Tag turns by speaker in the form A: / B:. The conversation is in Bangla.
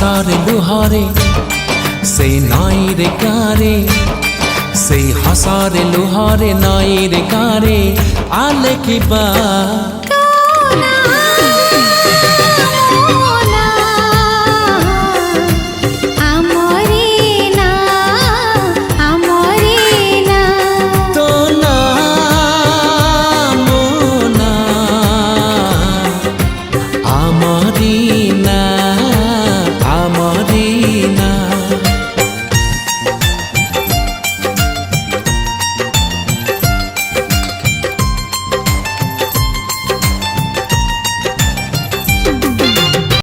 A: হাসারে লুহারে সেই নাই রে কারে সেই হাসারে লুহারে নাই রে কারে আলে কি বা